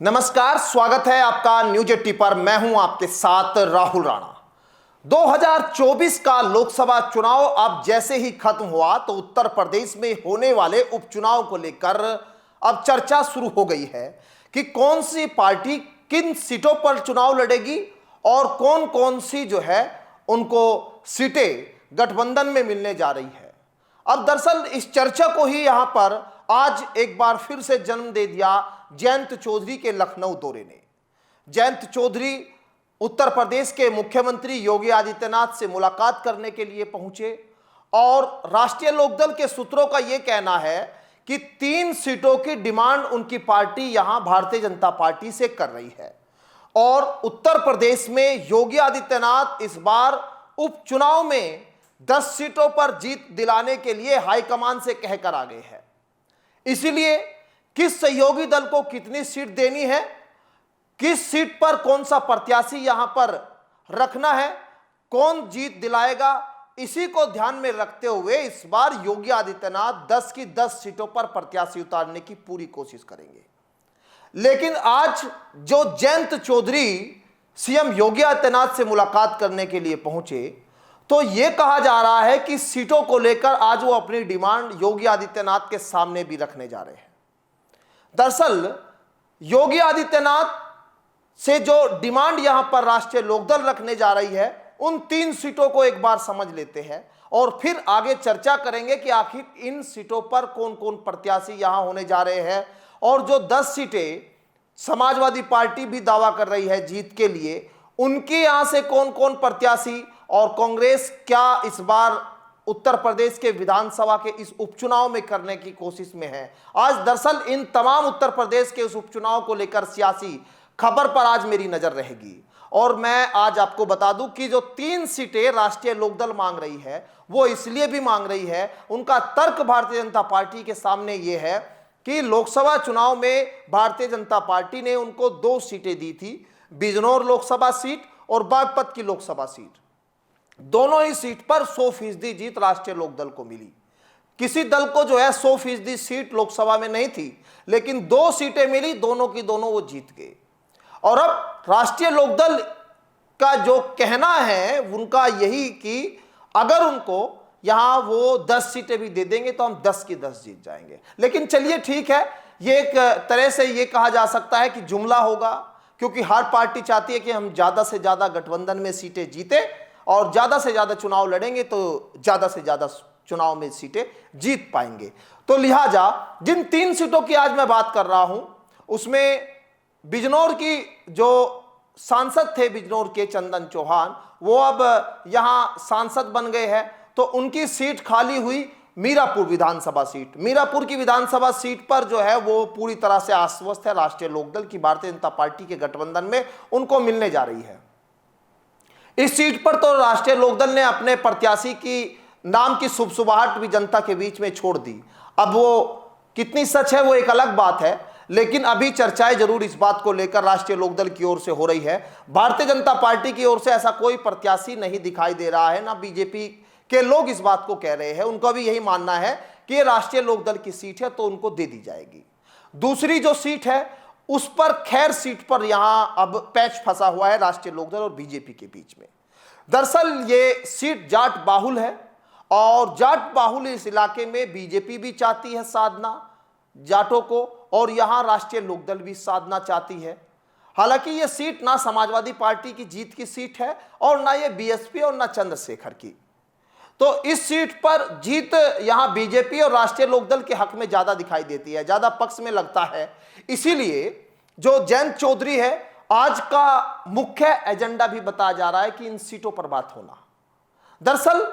नमस्कार, स्वागत है आपका न्यूज 80 पर। मैं हूं आपके साथ राहुल राणा। 2024 का लोकसभा चुनाव अब जैसे ही खत्म हुआ तो उत्तर प्रदेश में होने वाले उपचुनाव को लेकर अब चर्चा शुरू हो गई है कि कौन सी पार्टी किन सीटों पर चुनाव लड़ेगी और कौन कौन सी जो है उनको सीटें गठबंधन में मिलने जा रही है। अब दरअसल इस चर्चा को ही यहां पर आज एक बार फिर से जन्म दे दिया जयंत चौधरी के लखनऊ दौरे ने। जयंत चौधरी उत्तर प्रदेश के मुख्यमंत्री योगी आदित्यनाथ से मुलाकात करने के लिए पहुंचे और राष्ट्रीय लोकदल के सूत्रों का यह कहना है कि 3 सीटों की डिमांड उनकी पार्टी यहां भारतीय जनता पार्टी से कर रही है और उत्तर प्रदेश में योगी आदित्यनाथ इस बार उपचुनाव में 10 सीटों पर जीत दिलाने के लिए हाईकमान से कहकर आ गए हैं। इसीलिए किस सहयोगी दल को कितनी सीट देनी है, किस सीट पर कौन सा प्रत्याशी यहां पर रखना है, कौन जीत दिलाएगा, इसी को ध्यान में रखते हुए इस बार योगी आदित्यनाथ 10 की 10 सीटों पर प्रत्याशी उतारने की पूरी कोशिश करेंगे। लेकिन आज जो जयंत चौधरी सीएम योगी आदित्यनाथ से मुलाकात करने के लिए पहुंचे तो यह कहा जा रहा है कि सीटों को लेकर आज वो अपनी डिमांड योगी आदित्यनाथ के सामने भी रखने जा रहे हैं। दरअसल योगी आदित्यनाथ से जो डिमांड यहां पर राष्ट्रीय लोकदल रखने जा रही है उन 3 सीटों को एक बार समझ लेते हैं और फिर आगे चर्चा करेंगे कि आखिर इन सीटों पर कौन कौन प्रत्याशी यहां होने जा रहे हैं और जो 10 सीटें समाजवादी पार्टी भी दावा कर रही है जीत के लिए, उनके यहां से कौन कौन प्रत्याशी और कांग्रेस क्या इस बार उत्तर प्रदेश के विधानसभा के इस उपचुनाव में करने की कोशिश में है। आज दरअसल इन तमाम उत्तर प्रदेश के उस उपचुनाव को लेकर सियासी खबर पर आज मेरी नजर रहेगी और मैं आज आपको बता दूं कि जो 3 सीटें राष्ट्रीय लोकदल मांग रही है वो इसलिए भी मांग रही है, उनका तर्क भारतीय जनता पार्टी के सामने ये है कि लोकसभा चुनाव में भारतीय जनता पार्टी ने उनको 2 सीटें दी थी, बिजनौर लोकसभा सीट और बागपत की लोकसभा सीट। दोनों ही सीट पर 100% जीत राष्ट्रीय लोकदल को मिली। किसी दल को जो है 100% सीट लोकसभा में नहीं थी, लेकिन 2 सीटें मिली, दोनों की दोनों वो जीत गए। और अब राष्ट्रीय लोकदल का जो कहना है उनका यही कि अगर उनको यहां वो 10 सीटें भी दे देंगे तो हम 10 की 10 जीत जाएंगे। लेकिन चलिए ठीक है, ये एक तरह से ये कहा जा सकता है कि जुमला होगा, क्योंकि हर पार्टी चाहती है कि हम ज्यादा से ज्यादा गठबंधन में सीटें जीते और ज्यादा से ज्यादा चुनाव लड़ेंगे तो ज्यादा से ज्यादा चुनाव में सीटें जीत पाएंगे। तो लिहाजा जिन 3 सीटों की आज मैं बात कर रहा हूं उसमें बिजनौर की जो सांसद थे बिजनौर के चंदन चौहान, वो अब यहां सांसद बन गए हैं तो उनकी सीट खाली हुई मीरापुर विधानसभा सीट। मीरापुर की विधानसभा सीट पर जो है वो पूरी तरह से आश्वस्त है राष्ट्रीय लोकदल की भारतीय जनता पार्टी के गठबंधन में उनको मिलने जा रही है। इस सीट पर तो राष्ट्रीय लोकदल ने अपने प्रत्याशी की नाम की सुबसुबाहट भी जनता के बीच में छोड़ दी। अब वो कितनी सच है वो एक अलग बात है, लेकिन अभी चर्चाएं जरूर इस बात को लेकर राष्ट्रीय लोकदल की ओर से हो रही है। भारतीय जनता पार्टी की ओर से ऐसा कोई प्रत्याशी नहीं दिखाई दे रहा है, ना बीजेपी के लोग इस बात को कह रहे हैं। उनका भी यही मानना है कि ये राष्ट्रीय लोकदल की सीट है तो उनको दे दी जाएगी। दूसरी जो सीट है उस पर खैर सीट पर यहां अब पैच फंसा हुआ है राष्ट्रीय लोकदल और बीजेपी के बीच में। दरअसल ये सीट जाट बाहुल है और जाट बाहुल इस इलाके में बीजेपी भी चाहती है साधना जाटों को और यहां राष्ट्रीय लोकदल भी साधना चाहती है। हालांकि ये सीट ना समाजवादी पार्टी की जीत की सीट है और ना ये बीएसपी और ना चंद्रशेखर की। तो इस सीट पर जीत यहां बीजेपी और राष्ट्रीय लोकदल के हक में ज्यादा दिखाई देती है, ज्यादा पक्ष में लगता है। इसीलिए जो जयंत चौधरी है आज का मुख्य एजेंडा भी बताया जा रहा है कि इन सीटों पर बात होना। दरअसल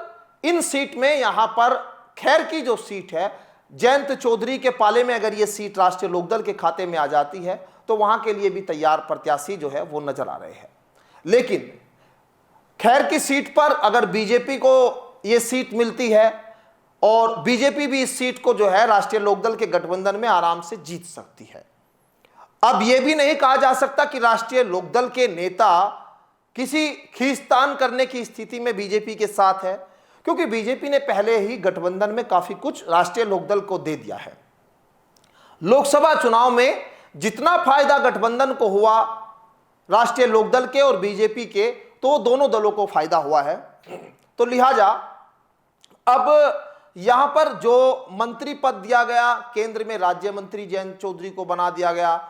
इन सीट में यहां पर खैर की जो सीट है जयंत चौधरी के पाले में अगर ये सीट राष्ट्रीय लोकदल के खाते में आ जाती है तो वहां के लिए भी तैयार प्रत्याशी जो है वो नजर आ रहे हैं। लेकिन खैर की सीट पर अगर बीजेपी को ये सीट मिलती है और बीजेपी भी इस सीट को जो है राष्ट्रीय लोकदल के गठबंधन में आराम से जीत सकती है। अब यह भी नहीं कहा जा सकता कि राष्ट्रीय लोकदल के नेता किसी खींचतान करने की स्थिति में बीजेपी के साथ है, क्योंकि बीजेपी ने पहले ही गठबंधन में काफी कुछ राष्ट्रीय लोकदल को दे दिया है। लोकसभा चुनाव में जितना फायदा गठबंधन को हुआ राष्ट्रीय लोकदल के और बीजेपी के, तो दोनों दलों को फायदा हुआ है। तो लिहाजा अब यहां पर जो मंत्री पद दिया गया, केंद्र में राज्य मंत्री जयंत चौधरी को बना दिया गया,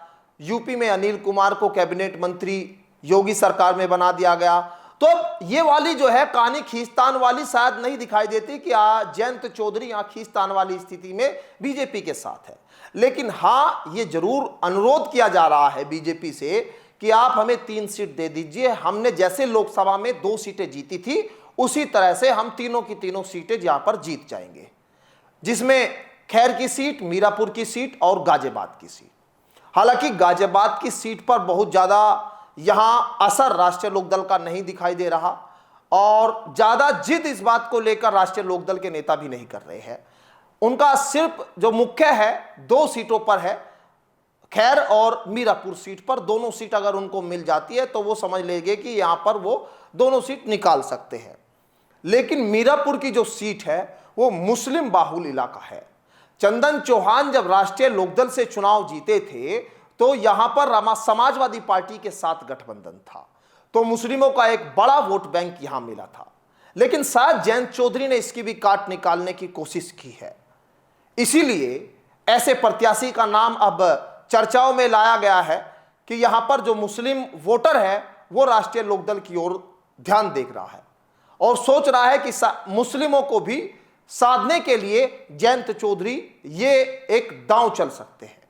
यूपी में अनिल कुमार को कैबिनेट मंत्री योगी सरकार में बना दिया गया, तो ये वाली जो है कहानी खींचतान वाली शायद नहीं दिखाई देती कि जयंत चौधरी यहां खींचतान वाली स्थिति में बीजेपी के साथ है। लेकिन हां, ये जरूर अनुरोध किया जा रहा है बीजेपी से कि आप हमें 3 सीट दे दीजिए। हमने जैसे लोकसभा में 2 सीटें जीती थी, उसी तरह से हम तीनों की तीनों सीटें यहां पर जीत जाएंगे, जिसमें खैर की सीट, मीरापुर की सीट और गाजियाबाद की सीट। हालांकि गाजियाबाद की सीट पर बहुत ज्यादा यहां असर राष्ट्रीय लोकदल का नहीं दिखाई दे रहा और ज्यादा जिद इस बात को लेकर राष्ट्रीय लोकदल के नेता भी नहीं कर रहे हैं। उनका सिर्फ जो मुख्य है 2 सीटों पर है, खैर और मीरापुर सीट पर। दोनों सीट अगर उनको मिल जाती है तो वो समझ लेंगे कि यहां पर वो दोनों सीट निकाल सकते हैं। लेकिन मीरापुर की जो सीट है वो मुस्लिम बाहुल इलाका है। चंदन चौहान जब राष्ट्रीय लोकदल से चुनाव जीते थे तो यहां पर समाजवादी पार्टी के साथ गठबंधन था, तो मुस्लिमों का एक बड़ा वोट बैंक यहां मिला था। लेकिन शायद जयंत चौधरी ने इसकी भी काट निकालने की कोशिश की है, इसीलिए ऐसे प्रत्याशी का नाम अब चर्चाओं में लाया गया है कि यहां पर जो मुस्लिम वोटर है वो राष्ट्रीय लोकदल की ओर ध्यान देख रहा है और सोच रहा है कि मुस्लिमों को भी साधने के लिए जयंत चौधरी ये एक दांव चल सकते हैं।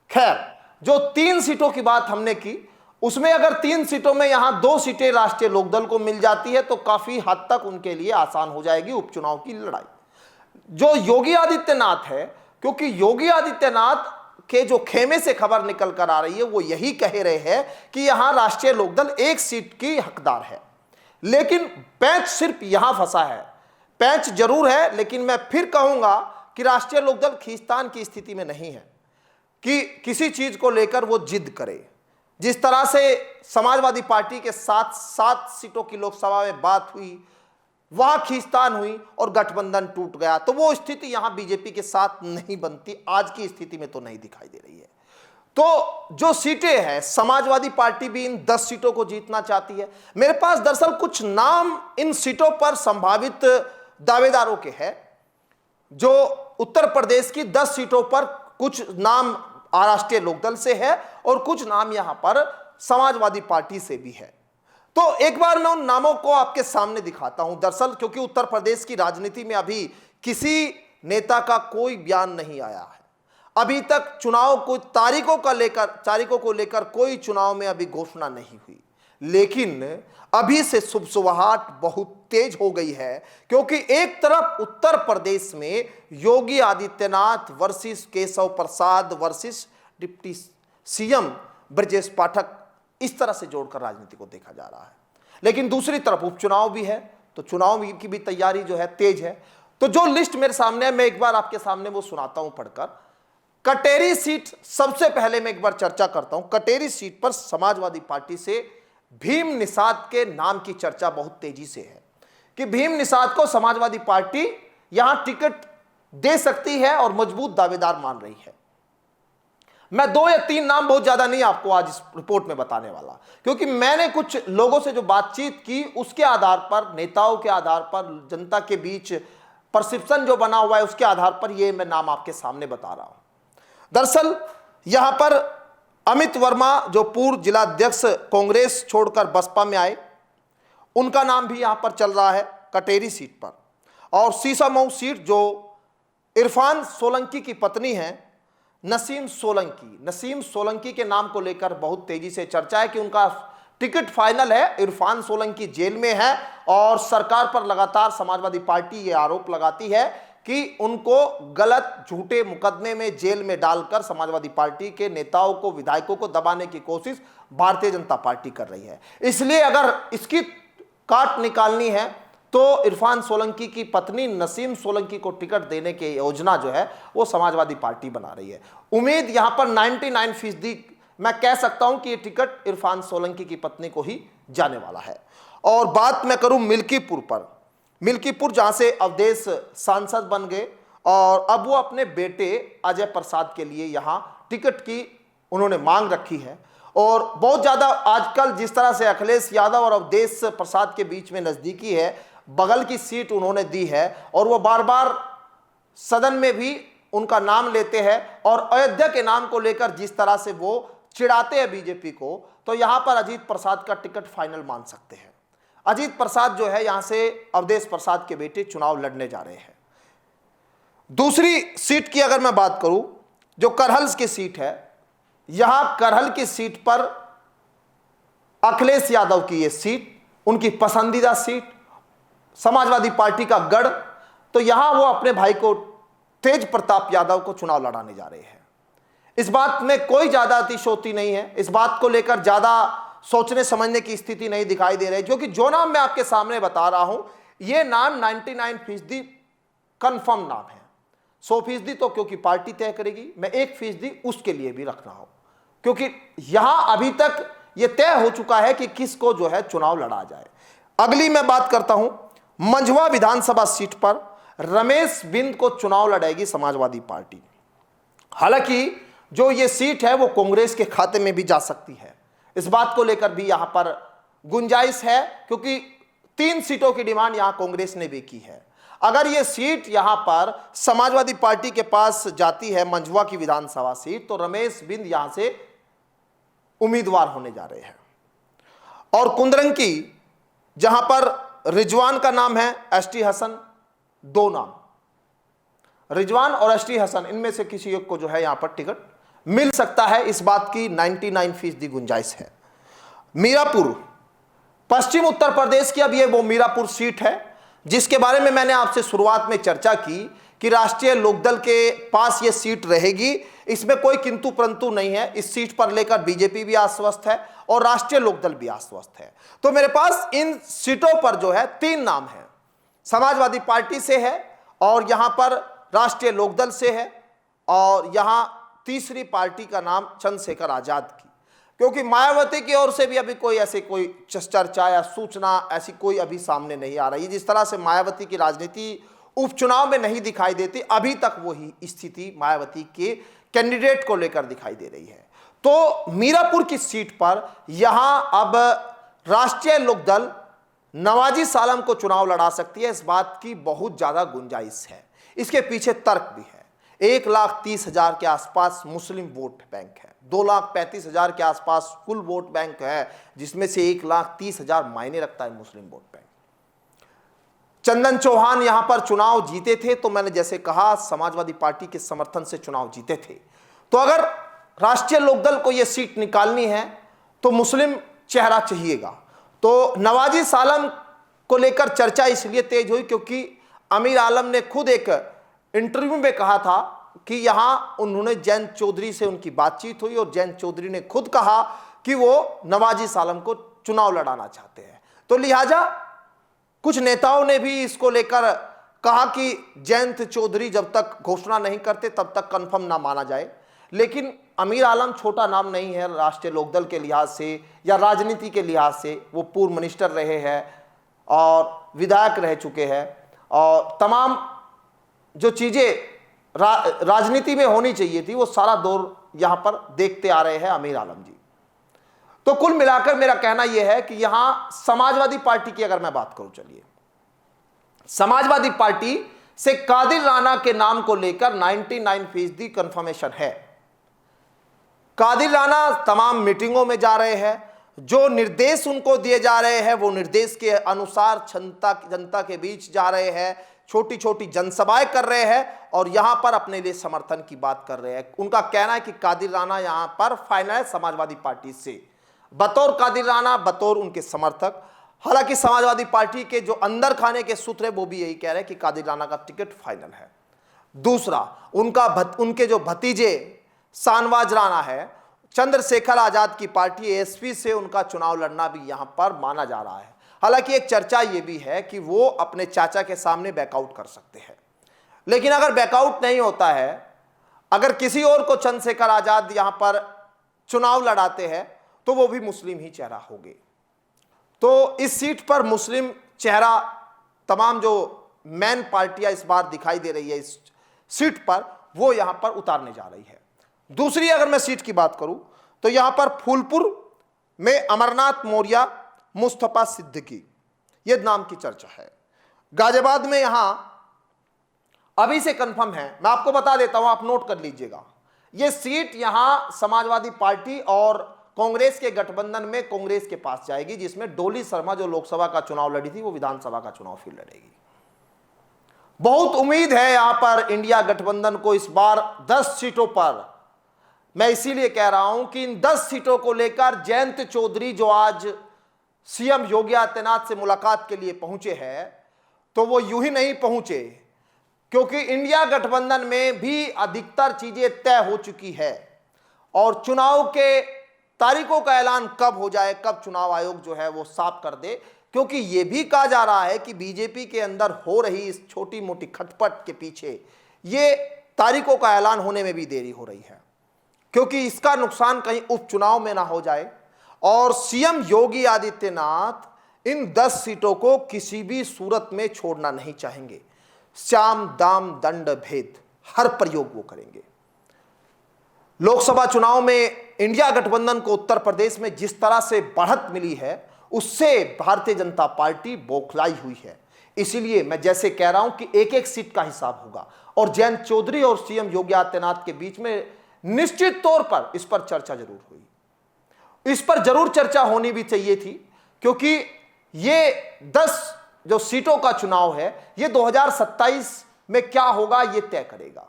खैर, जो 3 सीटों की बात हमने की, उसमें अगर 3 सीटों में यहां 2 सीटें राष्ट्रीय लोकदल को मिल जाती है तो काफी हद तक उनके लिए आसान हो जाएगी उपचुनाव की लड़ाई। जो योगी आदित्यनाथ है, क्योंकि योगी आदित्यनाथ के जो खेमे से खबर निकल कर आ रही है वो यही कह रहे हैं कि यहां राष्ट्रीय लोकदल 1 सीट की हकदार है। लेकिन पैंच सिर्फ यहां फंसा है। पैंच जरूर है, लेकिन मैं फिर कहूंगा कि राष्ट्रीय लोकदल खींचतान की स्थिति में नहीं है कि किसी चीज को लेकर वो जिद करे। जिस तरह से समाजवादी पार्टी के साथ 7 सीटों की लोकसभा में बात हुई, वहां खींचतान हुई और गठबंधन टूट गया, तो वो स्थिति यहां बीजेपी के साथ नहीं बनती। आज की स्थिति में तो नहीं दिखाई दे रही है। तो जो सीटें हैं, समाजवादी पार्टी भी इन 10 सीटों को जीतना चाहती है। मेरे पास दरअसल कुछ नाम इन सीटों पर संभावित दावेदारों के हैं। जो उत्तर प्रदेश की 10 सीटों पर कुछ नाम राष्ट्रीय लोकदल से है और कुछ नाम यहां पर समाजवादी पार्टी से भी है। तो एक बार मैं उन नामों को आपके सामने दिखाता हूं। दरअसल क्योंकि उत्तर प्रदेश की राजनीति में अभी किसी नेता का कोई बयान नहीं आया है, अभी तक चुनाव को तारीखों को लेकर कोई चुनाव में अभी घोषणा नहीं हुई। लेकिन अभी से सुबसुहाट बहुत तेज हो गई है, क्योंकि एक तरफ उत्तर प्रदेश में Yogi Adityanath versus Keshav Prasad versus deputy CM Brajesh Pathak, इस तरह से जोड़कर राजनीति को देखा जा रहा है। लेकिन दूसरी तरफ उपचुनाव भी है, तो चुनाव की भी तैयारी जो है तेज है। तो जो लिस्ट मेरे सामने है, मैं एक बार आपके सामने वो सुनाता हूं पढ़कर। कटेरी सीट सबसे पहले मैं एक बार चर्चा करता हूं। कटेरी सीट पर समाजवादी पार्टी से भीम निषाद के नाम की चर्चा बहुत तेजी से है कि भीम निषाद को समाजवादी पार्टी यहां टिकट दे सकती है और मजबूत दावेदार मान रही है। मैं 2 या 3 नाम, बहुत ज्यादा नहीं, आपको आज इस रिपोर्ट में बताने वाला, क्योंकि मैंने कुछ लोगों से जो बातचीत की उसके आधार पर, नेताओं के आधार पर, जनता के बीच परसेप्शन जो बना हुआ है उसके आधार पर ये मैं नाम आपके सामने बता रहा हूं। दरअसल यहां पर अमित वर्मा, जो पूर्व जिलाध्यक्ष कांग्रेस छोड़कर बसपा में आए, उनका नाम भी यहां पर चल रहा है कटेरी सीट पर। और सीसामऊ सीट, जो इरफान सोलंकी की पत्नी है नसीम सोलंकी के नाम को लेकर बहुत तेजी से चर्चा है कि उनका टिकट फाइनल है। इरफान सोलंकी जेल में है और सरकार पर लगातार समाजवादी पार्टी ये आरोप लगाती है कि उनको गलत झूठे मुकदमे में जेल में डालकर समाजवादी पार्टी के नेताओं को, विधायकों को दबाने की कोशिश भारतीय जनता पार्टी कर रही है। इसलिए अगर इसकी काट निकालनी है तो इरफान सोलंकी की पत्नी नसीम सोलंकी को टिकट देने की योजना जो है वो समाजवादी पार्टी बना रही है। उम्मीद यहां पर 99% मैं कह सकता हूं कि ये टिकट इरफान सोलंकी की पत्नी को ही जाने वाला है। और बात मैं करूं मिल्कीपुर पर, मिल्कीपुर जहां से अवधेश सांसद बन गए और अब वो अपने बेटे अजय प्रसाद के लिए यहां टिकट की उन्होंने मांग रखी है। और बहुत ज़्यादा आजकल जिस तरह से अखिलेश यादव और अवधेश प्रसाद के बीच में नज़दीकी है, बगल की सीट उन्होंने दी है और वो बार बार सदन में भी उनका नाम लेते हैं और अयोध्या के नाम को लेकर जिस तरह से वो चिढ़ाते हैं बीजेपी को, तो यहां पर अजीत प्रसाद का टिकट फाइनल मान सकते हैं। अजीत प्रसाद जो है यहां से अवधेश प्रसाद के बेटे चुनाव लड़ने जा रहे हैं। दूसरी सीट की अगर मैं बात करूं, जो करहल की सीट है, यहां करहल की सीट पर अखिलेश यादव की यह सीट उनकी पसंदीदा सीट, समाजवादी पार्टी का गढ़, तो यहां वो अपने भाई को तेज प्रताप यादव को चुनाव लड़ाने जा रहे हैं। इस बात में कोई ज्यादा अतिशयोक्ति नहीं है, इस बात को लेकर ज्यादा सोचने समझने की स्थिति नहीं दिखाई दे रही, क्योंकि जो नाम मैं आपके सामने बता रहा हूं यह नाम 99% कंफर्म नाम है। 100% तो क्योंकि पार्टी तय करेगी, मैं 1% उसके लिए भी रख रहा हूं, क्योंकि यहां अभी तक यह तय हो चुका है कि किसको जो है चुनाव लड़ा जाए। अगली मैं बात करता हूं, मंझवा विधानसभा सीट पर रमेश बिंद को चुनाव लड़ेगी समाजवादी पार्टी। हालांकि जो ये सीट है वो कांग्रेस के खाते में भी जा सकती है, इस बात को लेकर भी यहां पर गुंजाइश है, क्योंकि 3 सीटों की डिमांड यहां कांग्रेस ने भी की है। अगर ये सीट यहां पर समाजवादी पार्टी के पास जाती है, मंझवा की विधानसभा सीट, तो रमेश बिंद यहां से उम्मीदवार होने जा रहे हैं। और कुंदरंकी जहां पर रिजवान का नाम है, एसटी हसन, 2 नाम, रिजवान और एसटी हसन, इनमें से किसी एक को जो है यहां पर टिकट मिल सकता है, इस बात की 99% गुंजाइश है। मीरापुर, पश्चिम उत्तर प्रदेश की अब ये वो मीरापुर सीट है जिसके बारे में मैंने आपसे शुरुआत में चर्चा की कि राष्ट्रीय लोकदल के पास ये सीट रहेगी, इसमें कोई किंतु परंतु नहीं है। इस सीट पर लेकर बीजेपी भी आश्वस्त है और राष्ट्रीय लोकदल भी आश्वस्त है। तो मेरे पास इन सीटों पर जो है 3 नाम है, समाजवादी पार्टी से है और यहां पर राष्ट्रीय लोकदल से है, और यहां तीसरी पार्टी का नाम चंद्रशेखर आजाद की, क्योंकि मायावती की ओर से भी अभी कोई ऐसे कोई चर्चा या सूचना ऐसी कोई अभी सामने नहीं आ रही। जिस तरह से मायावती की राजनीति उपचुनाव में नहीं दिखाई देती, अभी तक वही स्थिति मायावती के कैंडिडेट को लेकर दिखाई दे रही है। तो मीरापुर की सीट पर यहां अब राष्ट्रीय लोकदल नवाजी सालम को चुनाव लड़ा सकती है, इस बात की बहुत ज्यादा गुंजाइश है। इसके पीछे तर्क भी है। 1,30,000 के आसपास मुस्लिम वोट बैंक है, 2,35,000 के आसपास कुल वोट बैंक है, जिसमें से 1,30,000 मायने रखता है मुस्लिम वोट बैंक। चंदन चौहान यहां पर चुनाव जीते थे, तो मैंने जैसे कहा समाजवादी पार्टी के समर्थन से चुनाव जीते थे। तो अगर राष्ट्रीय लोकदल को यह सीट निकालनी है तो मुस्लिम चेहरा चाहिएगा। तो नवाजी सालम को लेकर चर्चा इसलिए तेज हुई क्योंकि आमिर आलम ने खुद एक इंटरव्यू में कहा था कि यहां उन्होंने जयंत चौधरी से उनकी बातचीत हुई और जयंत चौधरी ने खुद कहा कि वो नवाजी सालम को चुनाव लड़ाना चाहते हैं। तो लिहाजा कुछ नेताओं ने भी इसको लेकर कहा कि जयंत चौधरी जब तक घोषणा नहीं करते तब तक कंफर्म ना माना जाए। लेकिन आमिर आलम छोटा नाम नहीं है राष्ट्रीय लोकदल के लिहाज से या राजनीति के लिहाज से। वो पूर्व मिनिस्टर रहे हैं और विधायक रह चुके हैं, और तमाम जो चीजें राजनीति में होनी चाहिए थी वो सारा दौर यहां पर देखते आ रहे हैं आमिर आलम जी। तो कुल मिलाकर मेरा कहना यह है कि यहां समाजवादी पार्टी की अगर मैं बात करूं, चलिए समाजवादी पार्टी से कादिर राणा के नाम को लेकर 99% कंफर्मेशन है। कादिर राणा तमाम मीटिंगों में जा रहे हैं, जो निर्देश उनको दिए जा रहे हैं वो निर्देश के अनुसार जनता के बीच जा रहे हैं, छोटी छोटी जनसभाएं कर रहे हैं और यहां पर अपने लिए समर्थन की बात कर रहे हैं। उनका कहना है कि कादिर राणा यहां पर फाइनल है समाजवादी पार्टी से, बतौर कादिर राणा, बतौर उनके समर्थक। हालांकि समाजवादी पार्टी के जो अंदर खाने के सूत्र है वो भी यही कह रहे हैं कि कादिर राणा का टिकट फाइनल है। दूसरा, उनके जो भतीजे शाहनवाज राणा है, चंद्रशेखर आजाद की पार्टी एएसपी से उनका चुनाव लड़ना भी यहां पर माना जा रहा है। हालांकि एक चर्चा यह भी है कि वो अपने चाचा के सामने बैकआउट कर सकते हैं, लेकिन अगर बैकआउट नहीं होता है, अगर किसी और को चंद्रशेखर आजाद यहां पर चुनाव लड़ाते हैं तो वो भी मुस्लिम ही चेहरा होंगे। तो इस सीट पर मुस्लिम चेहरा तमाम जो मेन पार्टियां इस बार दिखाई दे रही है इस सीट पर, वो यहां पर उतारने जा रही है। दूसरी अगर मैं सीट की बात करूं तो यहां पर फूलपुर में अमरनाथ मौर्य, मुस्तफा सिद्दीकी, ये नाम की चर्चा है। गाजियाबाद में यहां अभी से कंफर्म है, मैं आपको बता देता हूं, आप नोट कर लीजिएगा। ये सीट यहां समाजवादी पार्टी और कांग्रेस के गठबंधन में कांग्रेस के पास जाएगी, जिसमें डोली शर्मा जो लोकसभा का चुनाव लड़ी थी वो विधानसभा का चुनाव फिर लड़ेगी। बहुत उम्मीद है यहां पर इंडिया गठबंधन को इस बार 10 सीटों पर। मैं इसीलिए कह रहा हूं कि इन 10 सीटों को लेकर जयंत चौधरी जो आज सीएम योगी आदित्यनाथ से मुलाकात के लिए पहुंचे हैं, तो वो यूं ही नहीं पहुंचे, क्योंकि इंडिया गठबंधन में भी अधिकतर चीजें तय हो चुकी है और चुनाव के तारीखों का ऐलान कब हो जाए, कब चुनाव आयोग जो है वो साफ कर दे, क्योंकि यह भी कहा जा रहा है कि बीजेपी के अंदर हो रही इस छोटी मोटी खटपट के पीछे ये तारीखों का ऐलान होने में भी देरी हो रही है, क्योंकि इसका नुकसान कहीं उपचुनाव में ना हो जाए। और सीएम योगी आदित्यनाथ इन 10 सीटों को किसी भी सूरत में छोड़ना नहीं चाहेंगे। श्याम दाम दंड भेद हर प्रयोग वो करेंगे। लोकसभा चुनाव में इंडिया गठबंधन को उत्तर प्रदेश में जिस तरह से बढ़त मिली है, उससे भारतीय जनता पार्टी बौखलाई हुई है। इसीलिए मैं जैसे कह रहा हूं कि एक एक सीट का हिसाब होगा और जयंत चौधरी और सीएम योगी आदित्यनाथ के बीच में निश्चित तौर पर इस पर चर्चा जरूर हुई। इस पर जरूर चर्चा होनी भी चाहिए थी, क्योंकि ये 10 जो सीटों का चुनाव है ये 2027 में क्या होगा ये तय करेगा।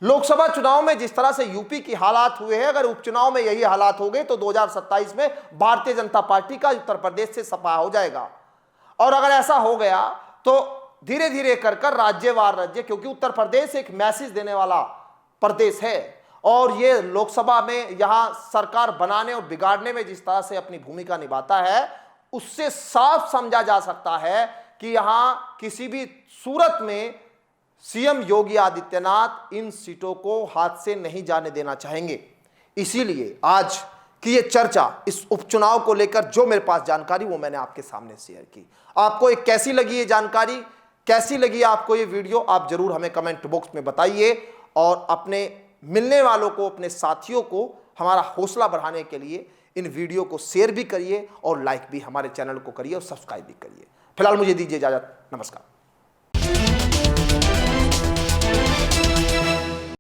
लोकसभा चुनाव में जिस तरह से यूपी की हालात हुए हैं, अगर उपचुनाव में यही हालात हो गए तो 2027 में भारतीय जनता पार्टी का उत्तर प्रदेश से सफा हो जाएगा। और अगर ऐसा हो गया तो धीरे धीरे कर कर राज्यवार राज्य, क्योंकि उत्तर प्रदेश एक मैसेज देने वाला प्रदेश है और ये लोकसभा में यहां सरकार बनाने और बिगाड़ने में जिस तरह से अपनी भूमिका निभाता है, उससे साफ समझा जा सकता है कि यहां किसी भी सूरत में सीएम योगी आदित्यनाथ इन सीटों को हाथ से नहीं जाने देना चाहेंगे। इसीलिए आज की ये चर्चा, इस उपचुनाव को लेकर जो मेरे पास जानकारी वो मैंने आपके सामने शेयर की। आपको एक कैसी लगी ये जानकारी, कैसी लगी आपको ये वीडियो, आप जरूर हमें कमेंट बॉक्स में बताइए और अपने मिलने वालों को, अपने साथियों को हमारा हौसला बढ़ाने के लिए इन वीडियो को शेयर भी करिए और लाइक भी हमारे चैनल को करिए और सब्सक्राइब भी करिए। फिलहाल मुझे दीजिए इजाजत, नमस्कार।